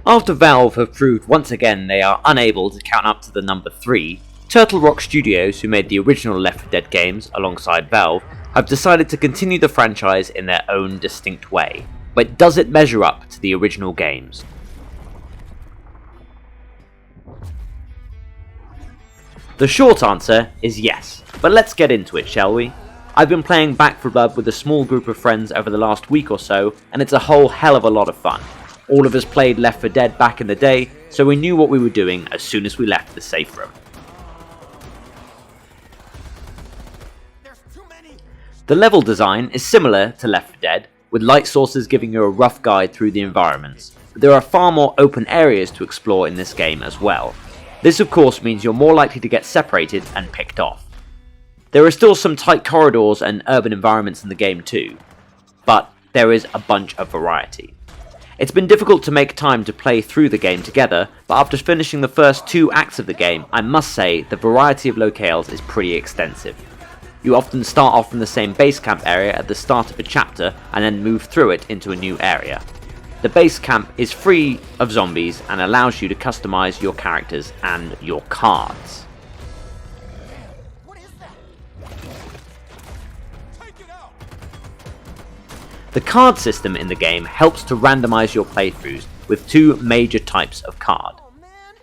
After Valve have proved once again they are unable to count up to the number 3, Turtle Rock Studios, who made the original Left 4 Dead games alongside Valve, have decided to continue the franchise in their own distinct way. But does it measure up to the original games? The short answer is yes, but let's get into it, shall we? I've been playing Back 4 Blood with a small group of friends over the last week or so, and it's a whole hell of a lot of fun. All of us played Left 4 Dead back in the day, so we knew what we were doing as soon as we left the safe room. The level design is similar to Left 4 Dead, with light sources giving you a rough guide through the environments, but there are far more open areas to explore in this game as well. This of course means you're more likely to get separated and picked off. There are still some tight corridors and urban environments in the game too, but there is a bunch of variety. It's been difficult to make time to play through the game together, but after finishing the first 2 acts of the game, I must say the variety of locales is pretty extensive. You often start off from the same base camp area at the start of a chapter and then move through it into a new area. The base camp is free of zombies and allows you to customize your characters and your cards. The card system in the game helps to randomize your playthroughs with 2 major types of card.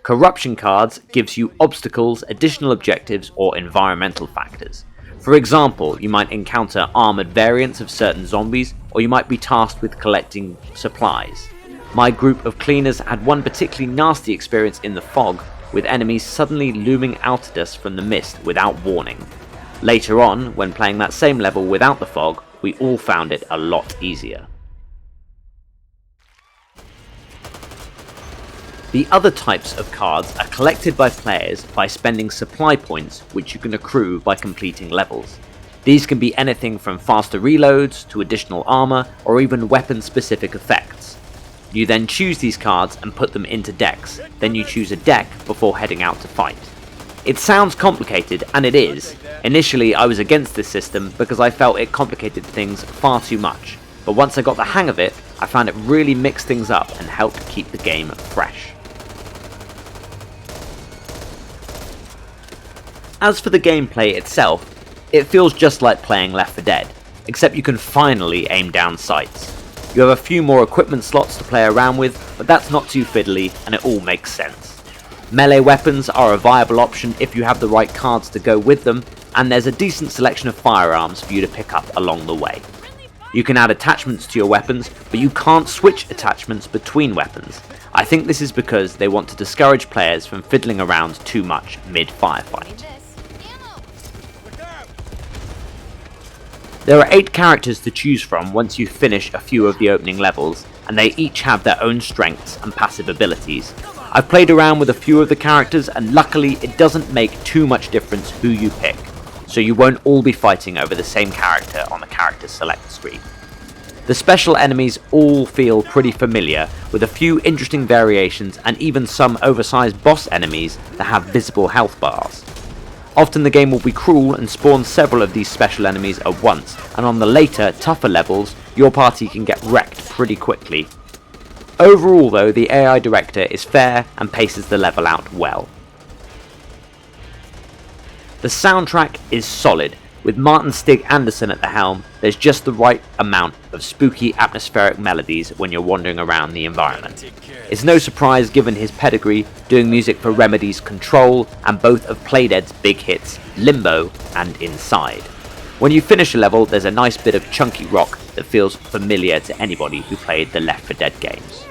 Corruption cards gives you obstacles, additional objectives, or environmental factors. For example, you might encounter armoured variants of certain zombies, or you might be tasked with collecting supplies. My group of cleaners had one particularly nasty experience in the fog, with enemies suddenly looming out at us from the mist without warning. Later on, when playing that same level without the fog, we all found it a lot easier. The other types of cards are collected by players by spending supply points which you can accrue by completing levels. These can be anything from faster reloads to additional armor or even weapon specific effects. You then choose these cards and put them into decks, then you choose a deck before heading out to fight. It sounds complicated, and it is. Initially I was against this system because I felt it complicated things far too much, but once I got the hang of it, I found it really mixed things up and helped keep the game fresh. As for the gameplay itself, it feels just like playing Left 4 Dead, except you can finally aim down sights. You have a few more equipment slots to play around with, but that's not too fiddly and it all makes sense. Melee weapons are a viable option if you have the right cards to go with them, and there's a decent selection of firearms for you to pick up along the way. You can add attachments to your weapons, but you can't switch attachments between weapons. I think this is because they want to discourage players from fiddling around too much mid-firefight. There are 8 characters to choose from once you finish a few of the opening levels, and they each have their own strengths and passive abilities. I've played around with a few of the characters, and luckily it doesn't make too much difference who you pick, so you won't all be fighting over the same character on the character select screen. The special enemies all feel pretty familiar, with a few interesting variations and even some oversized boss enemies that have visible health bars. Often the game will be cruel and spawn several of these special enemies at once, and on the later, tougher levels, your party can get wrecked pretty quickly. Overall though, the AI director is fair and paces the level out well. The soundtrack is solid. With Martin Stig Anderson at the helm, there's just the right amount of spooky atmospheric melodies when you're wandering around the environment. It's no surprise given his pedigree, doing music for Remedy's Control and both of Playdead's big hits, Limbo and Inside. When you finish a level, there's a nice bit of chunky rock that feels familiar to anybody who played the Left 4 Dead games.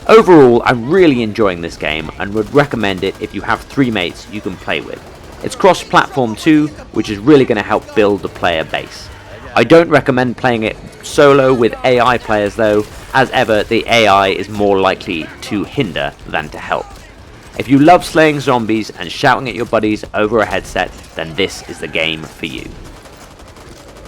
Overall, I'm really enjoying this game and would recommend it if you have 3 mates you can play with. It's cross-platform too, which is really going to help build the player base. I don't recommend playing it solo with AI players though, as ever the AI is more likely to hinder than to help. If you love slaying zombies and shouting at your buddies over a headset, then this is the game for you.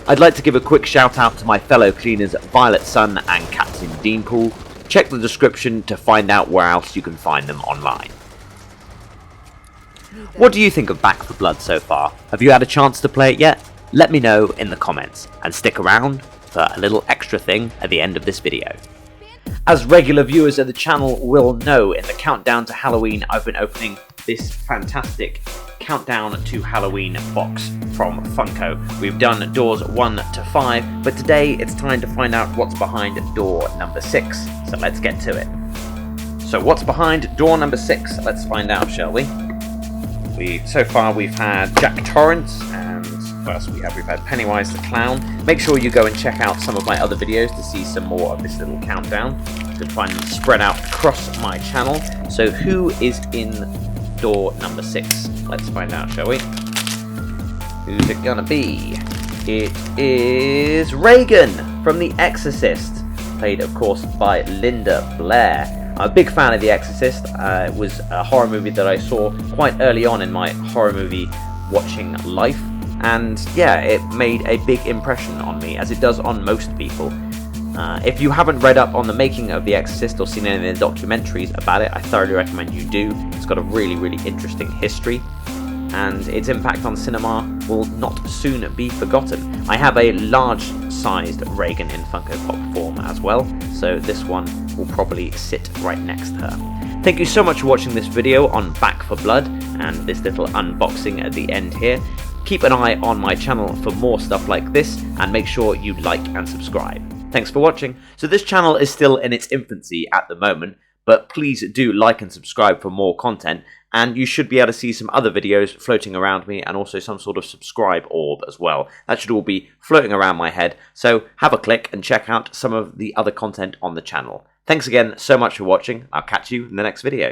I'd like to give a quick shout out to my fellow cleaners Violet Sun and Captain Deanpool. Check the description to find out where else you can find them online. What do you think of Back 4 Blood so far? Have you had a chance to play it yet? Let me know in the comments, and stick around for a little extra thing at the end of this video. As regular viewers of the channel will know, in the countdown to Halloween, I've been opening this fantastic Countdown to Halloween box from Funko. We've done doors 1 to 5, but today it's time to find out what's behind door number 6. So let's get to it. So what's behind door number 6? Let's find out, shall we? So far we've had Jack Torrance, and first we've had Pennywise the Clown. Make sure you go and check out some of my other videos to see some more of this little countdown. You can find them spread out across my channel. So who is in door number 6? Let's find out, shall we? Who's it gonna be? It is Regan from The Exorcist, played of course by Linda Blair. I'm a big fan of The Exorcist. It was a horror movie that I saw quite early on in my horror movie watching life, and yeah, it made a big impression on me, as it does on most people. If you haven't read up on the making of The Exorcist or seen any of the documentaries about it, I thoroughly recommend you do. It's got a really, really interesting history, and its impact on cinema will not soon be forgotten. I have a large-sized Regan in Funko Pop form as well, so this one will probably sit right next to her. Thank you so much for watching this video on Back 4 Blood and this little unboxing at the end here. Keep an eye on my channel for more stuff like this, and make sure you like and subscribe. Thanks for watching. So this channel is still in its infancy at the moment, but please do like and subscribe for more content, and you should be able to see some other videos floating around me, and also some sort of subscribe orb as well. That should all be floating around my head, so have a click and check out some of the other content on the channel. Thanks again so much for watching. I'll catch you in the next video.